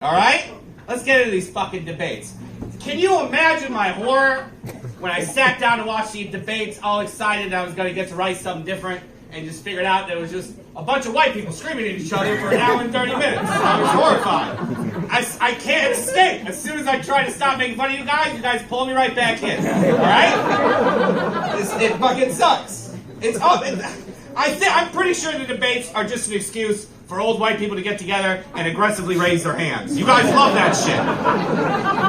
All right? Let's get into these fucking debates. Can you imagine my horror when I sat down to watch these debates, all excited I was going to get to write something different, and just figured out that it was just a bunch of white people screaming at each other for an hour and 30 minutes. I was horrified. I can't escape. As soon as I try to stop making fun of you guys pull me right back in. All right? It fucking sucks. It's up. I'm pretty sure the debates are just an excuse for old white people to get together and aggressively raise their hands. You guys love that shit.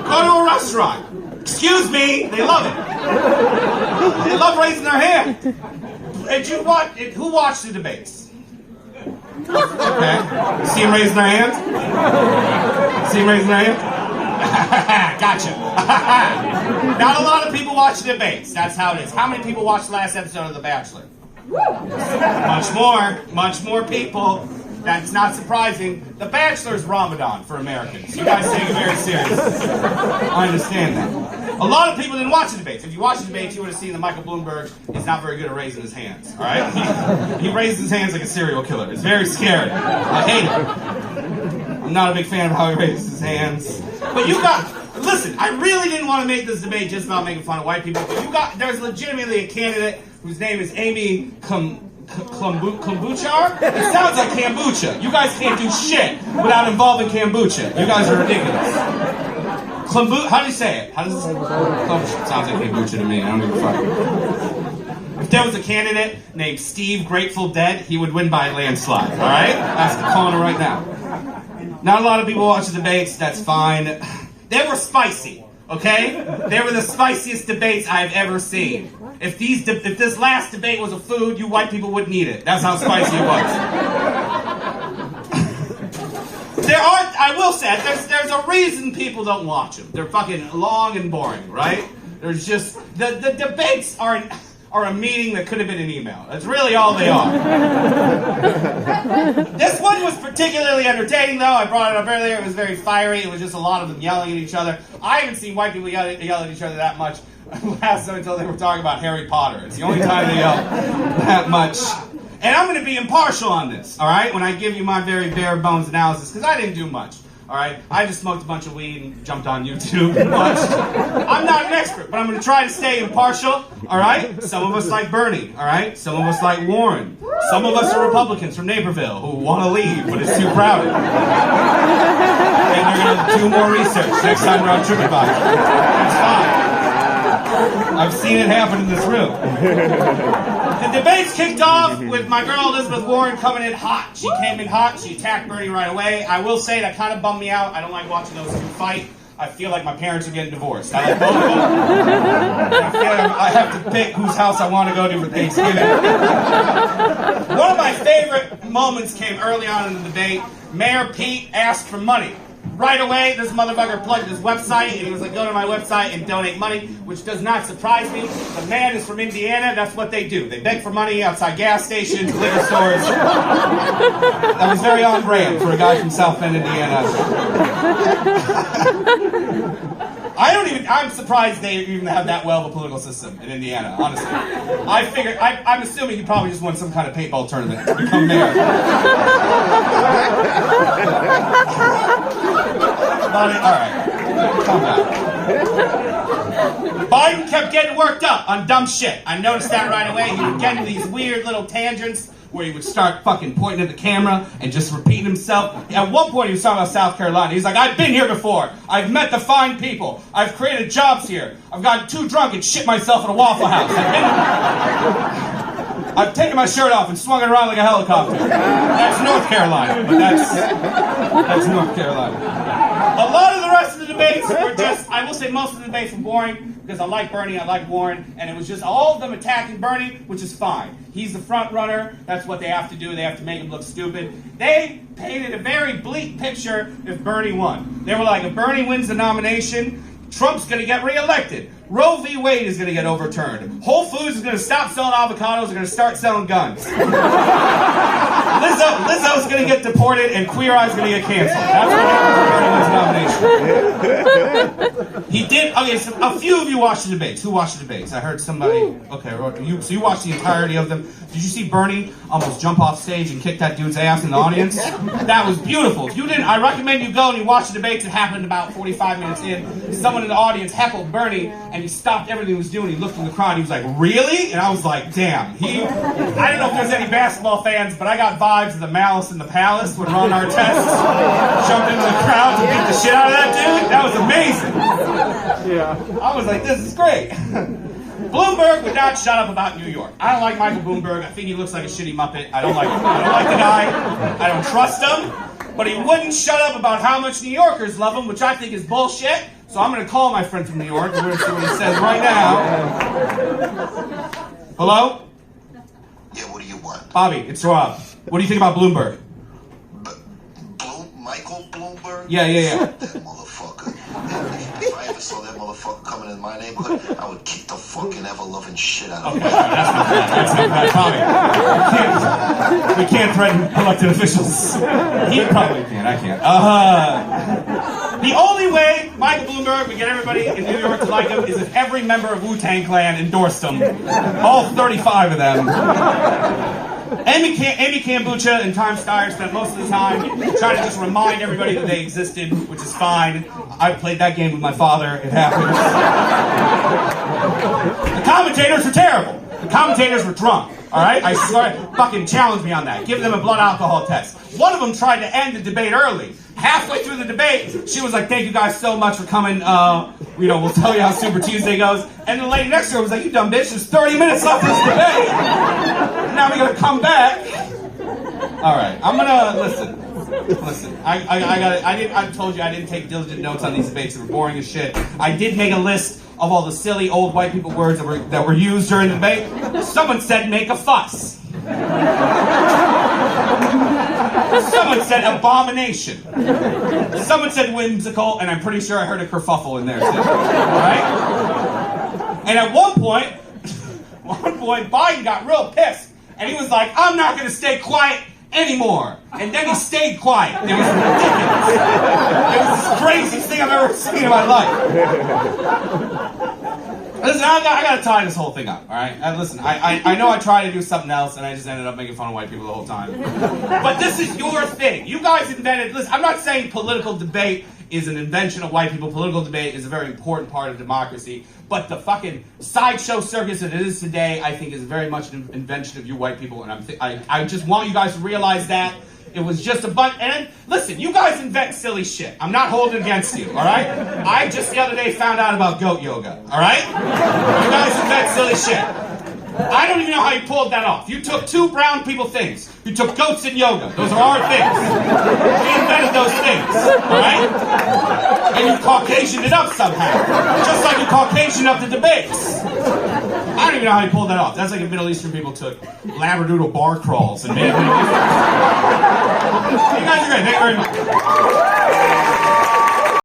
Go to a restaurant. Excuse me, they love it. They love raising their hand. Who watched the debates? Okay. See them raising their hands? See them raising their hands? Gotcha. Not a lot of people watch the debates. That's how it is. How many people watched the last episode of The Bachelor? Much more people. That's not surprising. The Bachelor is Ramadan for Americans. You guys take it very serious. I understand that. A lot of people didn't watch the debates. If you watch the debates, you would have seen that Michael Bloomberg is not very good at raising his hands. All right? He raises his hands like a serial killer. It's very scary. I hate it. I'm not a big fan of how he raises his hands. But listen, I really didn't want to make this debate just about making fun of white people, but there's legitimately a candidate whose name is Amy Kombuchar? It sounds like kombucha. You guys can't do shit without involving kombucha. You guys are ridiculous. How do you say it? How does it kombucha? Sounds like kombucha to me. I don't give a fuck. If there was a candidate named Steve Grateful Dead, he would win by a landslide. All right? That's calling it right now. Not a lot of people watch the debates. That's fine. They were spicy. Okay? They were the spiciest debates I've ever seen. If this last debate was a food, you white people wouldn't eat it. That's how spicy it was. I will say, there's a reason people don't watch them. They're fucking long and boring, right? There's just, the debates are a meeting that could have been an email. That's really all they are. This one was particularly entertaining, though. I brought it up earlier. It was very fiery. It was just a lot of them yelling at each other. I haven't seen white people yell at each other that much last time until they were talking about Harry Potter. It's the only time they yell that much. And I'm going to be impartial on this, all right, when I give you my very bare bones analysis, because I didn't do much. All right, I just smoked a bunch of weed and jumped on YouTube and watched. I'm not an expert, but I'm going to try to stay impartial. All right, some of us like Bernie. All right, some of us like Warren. Some of us are Republicans from Naperville who want to leave, but it's too crowded. And they're going to do more research next time they're on TripAdvisor. That's fine. I've seen it happen in this room. The debates kicked off with my girl Elizabeth Warren coming in hot. She came in hot. She attacked Bernie right away. I will say that kind of bummed me out. I don't like watching those two fight. I feel like my parents are getting divorced. I like both of them. I feel like I have to pick whose house I want to go to for Thanksgiving. One of my favorite moments came early on in the debate. Mayor Pete asked for money. Right away, this motherfucker plugged his website, and he was like, go to my website and donate money, which does not surprise me. The man is from Indiana. That's what they do. They beg for money outside gas stations, liquor stores. That was very on brand for a guy from South Bend, Indiana. I'm surprised they even have that well of a political system in Indiana, honestly. I'm assuming he probably just won some kind of paintball tournament to become mayor. Alright, calm down. Biden kept getting worked up on dumb shit. I noticed that right away. He would get into these weird little tangents where he would start fucking pointing at the camera and just repeating himself. At one point he was talking about South Carolina. He's like, I've been here before. I've met the fine people. I've created jobs here. I've gotten too drunk and shit myself at a Waffle House. I've taken my shirt off and swung it around like a helicopter. That's North Carolina, but that's North Carolina. A lot of the rest of the debates were just, I will say most of the debates were boring, because I like Bernie, I like Warren, and it was just all of them attacking Bernie, which is fine. He's the front runner. That's what they have to do. They have to make him look stupid. They painted a very bleak picture if Bernie won. They were like, if Bernie wins the nomination, Trump's going to get reelected. Roe v. Wade is going to get overturned. Whole Foods is going to stop selling avocados. They're going to start selling guns. Lizzo's going to get deported, and Queer Eye's going to get canceled. That's what happens if Bernie wins the nomination. He did. Okay, so a few of you watched the debates. Who watched the debates? I heard somebody. Okay, so you watched the entirety of them. Did you see Bernie almost jump off stage and kick that dude's ass in the audience? That was beautiful. If you didn't, I recommend you go and you watch the debates. It happened about 45 minutes in. Someone in the audience heckled Bernie, and he stopped everything he was doing. He looked in the crowd. He was like, "Really?" And I was like, "Damn." I don't know if there's any basketball fans, but I got vibes of the Malice in the Palace when Ron Artest jumped into the crowd to beat the shit out of that dude. That was amazing. Yeah. I was like, this is great. Bloomberg would not shut up about New York. I don't like Michael Bloomberg. I think he looks like a shitty Muppet. I don't like him. I don't like the guy. I don't trust him. But he wouldn't shut up about how much New Yorkers love him, which I think is bullshit. So I'm going to call my friend from New York. We're going to see what he says right now. Hello? Yeah, what do you want? Bobby, it's Sohrab. What do you think about Bloomberg? Michael Bloomberg? Yeah. That motherfucker. If I ever saw that motherfucker coming in my neighborhood, I would kick the fucking ever-loving shit out of him. That's not bad, Tommy. We can't threaten elected officials. He probably can. I can't. The only way Michael Bloomberg would get everybody in New York to like him is if every member of Wu-Tang Clan endorsed him. All 35 of them. Amy Kombucha and Time Steyer spent most of the time trying to just remind everybody that they existed, which is fine. I played that game with my father. It happens. The commentators were terrible. The commentators were drunk. All right? I swear, fucking challenge me on that. Give them a blood alcohol test. One of them tried to end the debate early. Halfway through the debate, she was like, "Thank you guys so much for coming. We'll tell you how Super Tuesday goes." And the lady next to her was like, "You dumb bitch, there's 30 minutes left of this debate. Now we're gonna come back." All right, I'm gonna listen. I told you I didn't take diligent notes on these debates. They were boring as shit. I did make a list of all the silly old white people words that were used during the debate. Someone said "make a fuss." Someone said abomination. Someone said whimsical, and I'm pretty sure I heard a kerfuffle in there too. Right? And at one point, Biden got real pissed, and he was like, "I'm not going to stay quiet anymore." And then he stayed quiet. It was ridiculous. It was the craziest thing I've ever seen in my life. Listen, I gotta tie this whole thing up, all right? Listen, I know I tried to do something else, and I just ended up making fun of white people the whole time. But this is your thing. You guys invented. Listen, I'm not saying political debate is an invention of white people. Political debate is a very important part of democracy. But the fucking sideshow circus that it is today, I think, is very much an invention of you white people. And I just want you guys to realize that. It was just a bunch. And listen, you guys invent silly shit. I'm not holding against you, all right? I just the other day found out about goat yoga, all right? You guys invent silly shit. I don't even know how you pulled that off. You took two brown people things. You took goats and yoga. Those are our things. We invented those things, all right? And you Caucasianed it up somehow. Just like you Caucasianed up the debates. I don't even know how you pulled that off. That's like if Middle Eastern people took Labradoodle bar crawls and made it. You guys are great. Thank you very much.